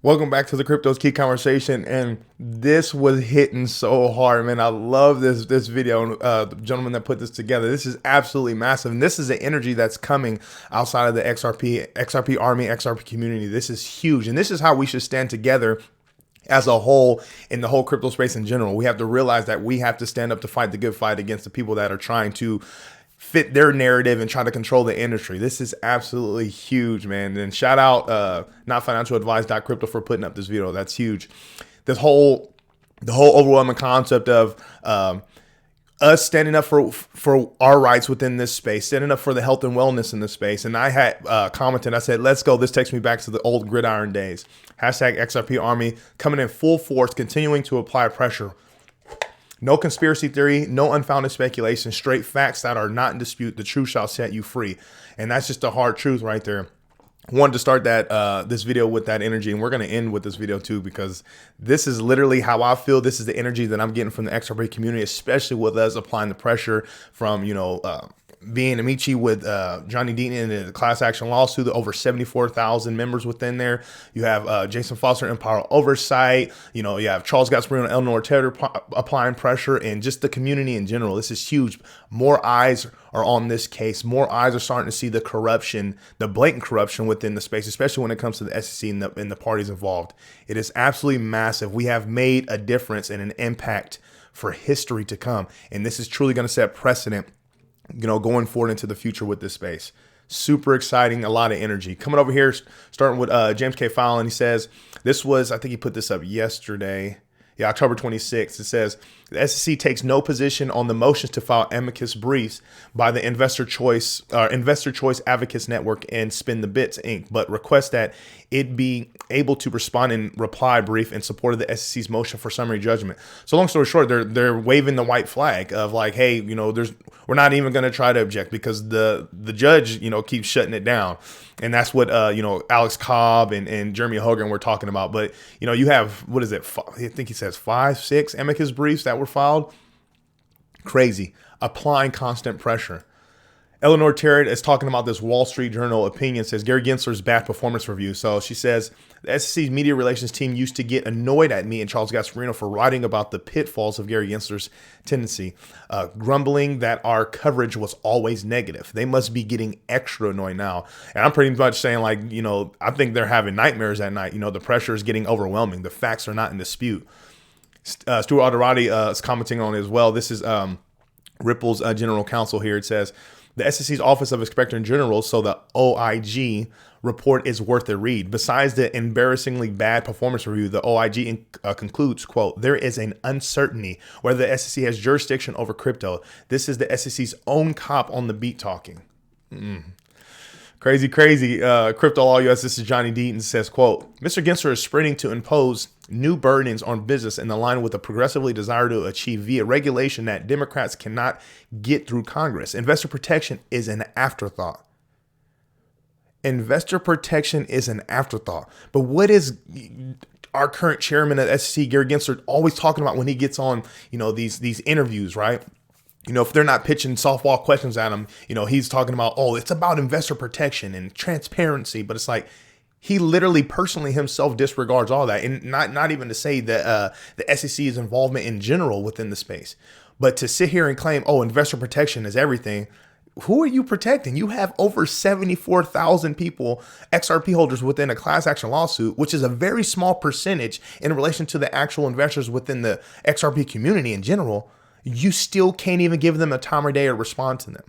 Welcome back to the Crypto's Key Conversation, and this was hitting so hard, man. I love this video, the gentleman that put this together. This is absolutely massive, and this is the energy that's coming outside of the XRP Army, XRP community. This is huge, and this is how we should stand together as a whole in the whole crypto space in general. We have to realize that we have to stand up to fight the good fight against the people that are trying to fit their narrative and try to control the industry. This is absolutely huge, man. And shout out notfinancialadvice.crypto for putting up this video. That's huge. The whole overwhelming concept of us standing up for our rights within this space, standing up for the health and wellness in this space. And I had commented, I said, let's go. This takes me back to the old Gridiron Days. Hashtag XRP Army coming in full force, continuing to apply pressure. No conspiracy theory, no unfounded speculation, straight facts that are not in dispute. The truth shall set you free. And that's just the hard truth right there. I wanted to start this video with that energy, and we're going to end with this video too, because this is literally how I feel. This is the energy that I'm getting from the XRP community, especially with us applying the pressure from, being amici with Johnny Deaton in the class action lawsuit, over 74,000 members within there. You have Jason Foster in Power Oversight. You have Charles Gasparino and Eleanor Taylor applying pressure, and just the community in general. This is huge. More eyes are on this case. More eyes are starting to see the corruption, the blatant corruption within the space, especially when it comes to the SEC and the parties involved. It is absolutely massive. We have made a difference and an impact for history to come. And this is truly going to set precedent, going forward into the future with this space. Super exciting, a lot of energy. Coming over here, starting with James K. Fallon. He says, this was, I think he put this up yesterday. Yeah, October 26th. It says, the SEC takes no position on the motions to file amicus briefs by the Investor Choice Advocates Network and Spin the Bits, Inc., but requests that it be able to respond in reply brief in support of the SEC's motion for summary judgment. So long story short, they're waving the white flag of like, hey, we're not even going to try to object because the judge, keeps shutting it down. And that's what, Alex Cobb and Jeremy Hogan were talking about. But, you have, what is it? I think he says 5, 6 amicus briefs that were filed. Crazy. Applying constant pressure. Eleanor Taylor is talking about this Wall Street Journal opinion, says Gary Gensler's bad performance review. So she says, the SEC's media relations team used to get annoyed at me and Charles Gasparino for writing about the pitfalls of Gary Gensler's tendency, grumbling that our coverage was always negative. They must be getting extra annoyed now. And I'm pretty much saying I think they're having nightmares at night. The pressure is getting overwhelming. The facts are not in dispute. Stuart Alderati is commenting on it as well. This is Ripple's general counsel here. It says, the SEC's Office of Inspector General, so the OIG report is worth a read. Besides the embarrassingly bad performance review, the OIG concludes, quote, there is an uncertainty whether the SEC has jurisdiction over crypto. This is the SEC's own cop on the beat talking. Crazy. Crypto Law US, this is Johnny Deaton, says, quote, Mr. Gensler is sprinting to impose new burdens on business in line with a progressively desire to achieve via regulation that Democrats cannot get through Congress. Investor protection is an afterthought. Investor protection is an afterthought. But what is our current chairman of SEC, Gary Gensler, always talking about when he gets on, these interviews, right? If they're not pitching softball questions at him, he's talking about, it's about investor protection and transparency. But it's like he literally personally himself disregards all that. And not even to say that the SEC's involvement in general within the space, but to sit here and claim, investor protection is everything. Who are you protecting? You have over 74,000 people, XRP holders within a class action lawsuit, which is a very small percentage in relation to the actual investors within the XRP community in general. You still can't even give them a time or day or respond to them.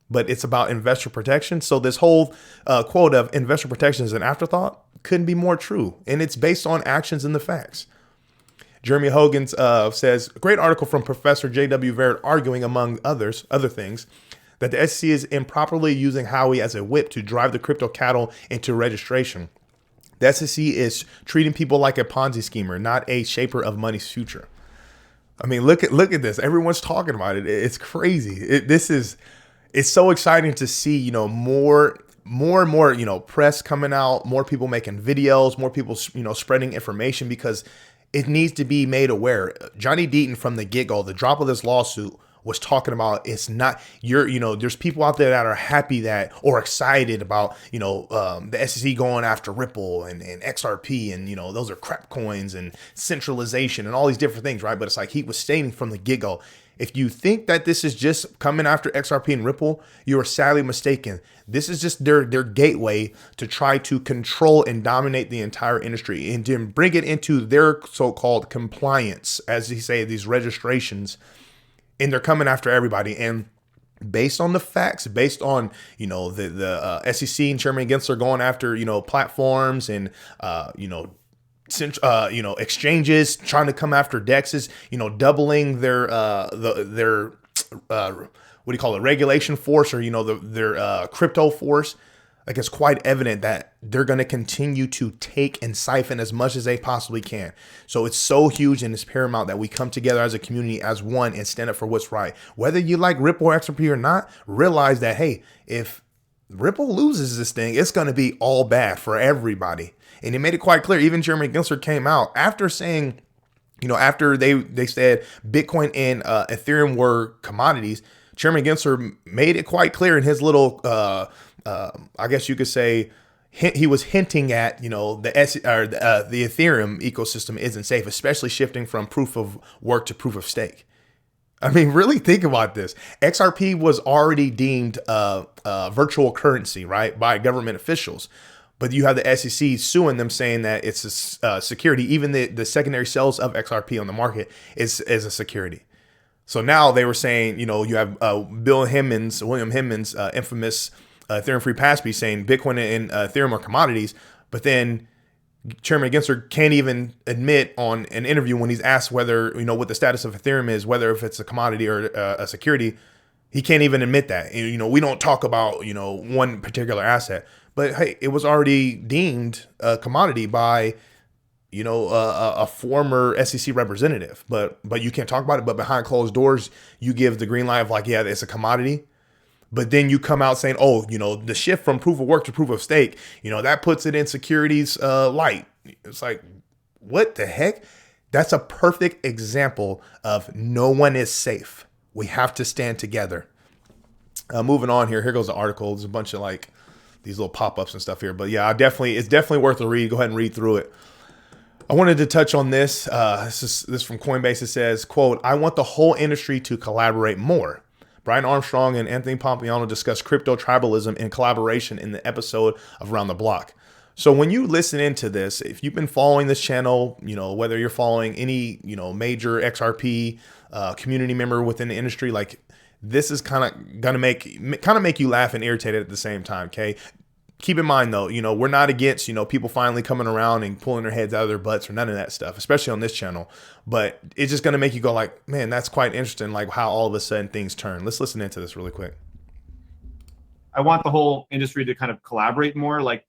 But it's about investor protection. So this whole quote of investor protection is an afterthought couldn't be more true. And it's based on actions and the facts. Jeremy Hogan says, great article from Professor J.W. Verrett arguing, among other things, that the SEC is improperly using Howey as a whip to drive the crypto cattle into registration. The SEC is treating people like a Ponzi schemer, not a shaper of money's future. I mean, look at this. Everyone's talking about it. It's crazy. It's so exciting to see, more and more, press coming out, more people making videos, more people, spreading information, because it needs to be made aware. Johnny Deaton from the get-go, the drop of this lawsuit, was talking about it's not there's people out there that are happy that or excited about the SEC going after Ripple and XRP and those are crap coins and centralization and all these different things, right? But it's like he was stating from the get-go, if you think that this is just coming after XRP and Ripple, you are sadly mistaken. This is just their gateway to try to control and dominate the entire industry and then bring it into their so-called compliance, as they say, these registrations. And they're coming after everybody. And based on the facts, based on, the SEC and Chairman Gensler going after, platforms and, exchanges, trying to come after DEXs, doubling their what do you call it, regulation force, or, their crypto force. Like, it's quite evident that they're going to continue to take and siphon as much as they possibly can. So it's so huge and it's paramount that we come together as a community, as one, and stand up for what's right. Whether you like Ripple or XRP or not, realize that, hey, if Ripple loses this thing, it's going to be all bad for everybody. And it made it quite clear. Even Jeremy Gensler came out after saying, after they said Bitcoin and Ethereum were commodities, Chairman Gensler made it quite clear in his little, I guess you could say, he was hinting at, the Ethereum ecosystem isn't safe, especially shifting from proof of work to proof of stake. I mean, really think about this. XRP was already deemed virtual currency, right, by government officials. But you have the SEC suing them, saying that it's a security. Even the secondary sales of XRP on the market is a security. So now they were saying, you have William Hemmons, infamous Ethereum Free Pass Piece, saying Bitcoin and Ethereum are commodities. But then Chairman Gensler can't even admit on an interview when he's asked whether, what the status of Ethereum is, whether if it's a commodity or a security. He can't even admit that. We don't talk about, one particular asset. But hey, it was already deemed a commodity by, a former SEC representative. But you can't talk about it. But behind closed doors, you give the green light of like, yeah, it's a commodity. But then you come out saying, oh, the shift from proof of work to proof of stake, that puts it in securities light. It's like, what the heck? That's a perfect example of no one is safe. We have to stand together. Moving on here. Here goes the article. There's a bunch of like these little pop-ups and stuff here. But yeah, it's definitely worth a read. Go ahead and read through it. I wanted to touch on this. This from Coinbase. It says, quote, I want the whole industry to collaborate more. Brian Armstrong and Anthony Pompliano discussed crypto tribalism in collaboration in the episode of Around the Block. So when you listen into this, if you've been following this channel, whether you're following any, major XRP community member within the industry, like this is kind of going to make you laugh and irritated at the same time. Okay. Keep in mind though, we're not against, people finally coming around and pulling their heads out of their butts or none of that stuff, especially on this channel. But it's just going to make you go like, man, that's quite interesting. Like how all of a sudden things turn. Let's listen into this really quick. I want the whole industry to kind of collaborate more. Like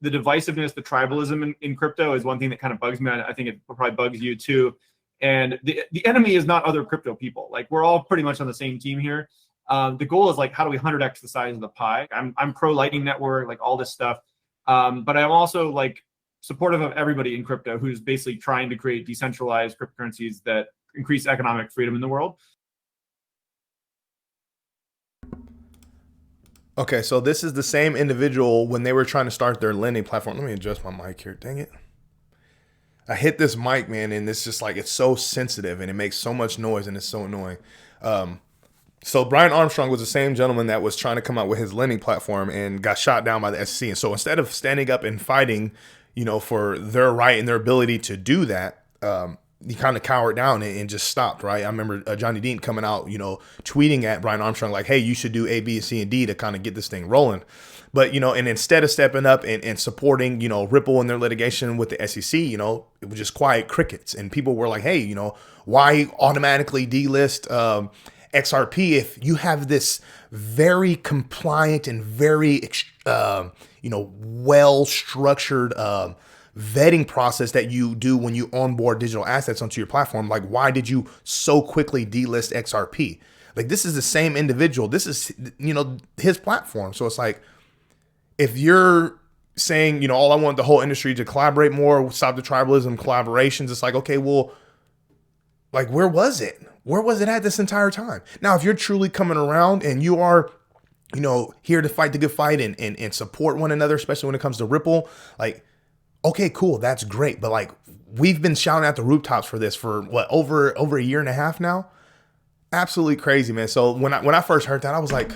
the divisiveness, the tribalism in crypto is one thing that kind of bugs me. I think it probably bugs you too. And the enemy is not other crypto people. Like we're all pretty much on the same team here. The goal is like, how do we 100x the size of the pie? I'm pro Lightning Network, like all this stuff. But I'm also like supportive of everybody in crypto who's basically trying to create decentralized cryptocurrencies that increase economic freedom in the world. Okay, so this is the same individual when they were trying to start their lending platform. Let me adjust my mic here. Dang it. I hit this mic, man, and it's just like, it's so sensitive and it makes so much noise and it's so annoying. So Brian Armstrong was the same gentleman that was trying to come out with his lending platform and got shot down by the SEC. And so instead of standing up and fighting, for their right and their ability to do that, he kind of cowered down and just stopped, right? I remember Johnny Deaton coming out, tweeting at Brian Armstrong like, hey, you should do A, B, C, and D to kind of get this thing rolling. But, and instead of stepping up and supporting, Ripple in their litigation with the SEC, it was just quiet crickets. And people were like, hey, why automatically delist XRP if you have this very compliant and very, well-structured vetting process that you do when you onboard digital assets onto your platform? Like, why did you so quickly delist XRP? Like, this is the same individual. This is, his platform. So it's like, if you're saying, all I want the whole industry to collaborate more, stop the tribalism, collaborations, it's like, okay, well, like, where was it? Where was it at this entire time? Now, if you're truly coming around and you are, you know, here to fight the good fight and support one another, especially when it comes to Ripple, like, okay, cool, that's great. But like, we've been shouting at the rooftops for this for what, over a year and a half now? Absolutely crazy, man. So when I first heard that, I was like,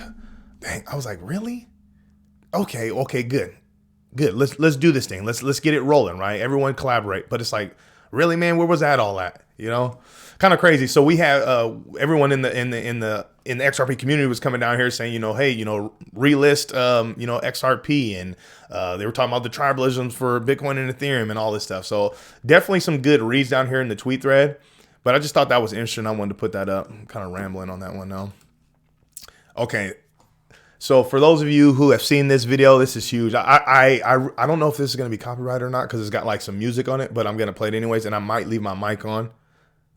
dang, I was like, really? Okay, good. Let's do this thing. Let's get it rolling, right? Everyone collaborate. But it's like, really, man, where was that all at? You know, kind of crazy. So we had everyone in the XRP community was coming down here saying, you know, hey, you know, relist, you know, XRP, and they were talking about the tribalisms for Bitcoin and Ethereum and all this stuff. So definitely some good reads down here in the tweet thread. But I just thought that was interesting. I wanted to put that up. I'm kind of rambling on that one now. Okay. So for those of you who have seen this video, this is huge. I don't know if this is going to be copyrighted or not because it's got like some music on it, but I'm going to play it anyways. And I might leave my mic on.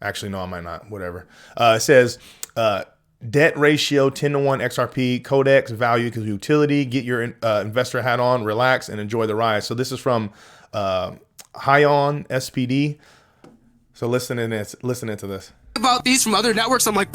Actually, no, I might not. Whatever. It says debt ratio 10-to-1 XRP codex value because utility. Get your investor hat on, relax, and enjoy the ride. So this is from Hyon SPD. So listening to this. About these from other networks, I'm like,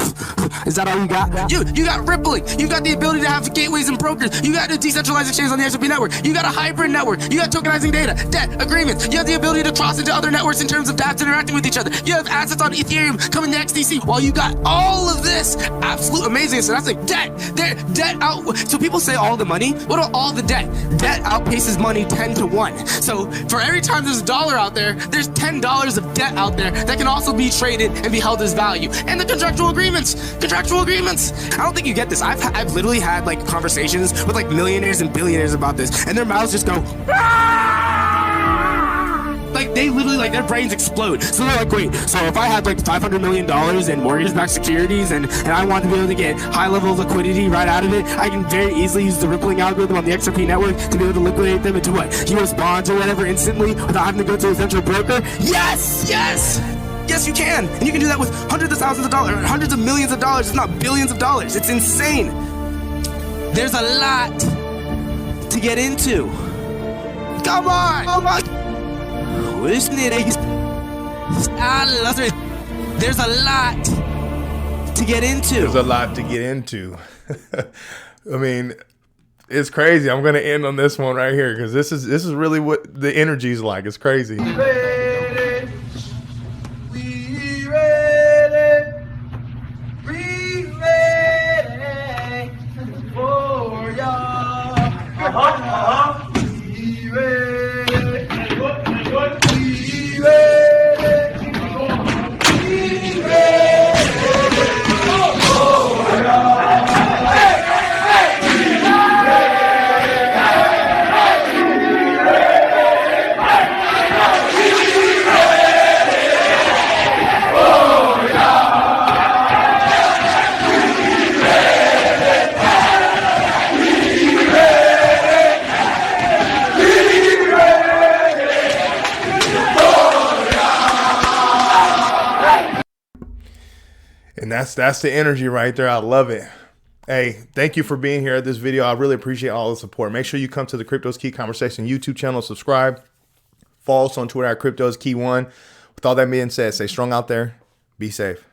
is that all you got? You got rippling. You got the ability to have gateways and brokers. You got the decentralized exchange on the XRP network. You got a hybrid network. You got tokenizing data, debt, agreements. You have the ability to cross into other networks in terms of dApps interacting with each other. You have assets on Ethereum coming to XDC. While you got all of this absolute amazing. So that's like debt out. So people say all the money. What about all the debt? Debt outpaces money 10-to-1. So for every time there's a dollar out there, there's $10 of debt out there that can also be traded and be held as value. And the contractual agreements. I don't think you get this. I've literally had like conversations with like millionaires and billionaires about this, and their mouths just go like they literally, like, their brains explode. So they're like, wait, so if I had like $500 million in mortgage-backed securities and I want to be able to get high level of liquidity right out of it, I can very easily use the rippling algorithm on the XRP network to be able to liquidate them into what, US bonds or whatever instantly without having to go to a central broker? Yes, you can. And you can do that with hundreds of thousands of dollars, hundreds of millions of dollars, if not billions of dollars. It's insane. There's a lot to get into. Come on. There's a lot to get into. I mean, it's crazy. I'm going to end on this one right here because this is really what the energy is like. It's crazy. And that's the energy right there. I love it. Hey, thank you for being here at this video. I really appreciate all the support. Make sure you come to the Crypto's Key Conversation YouTube channel, subscribe, follow us on Twitter at Crypto's Key 1. With all that being said, stay strong out there. Be safe.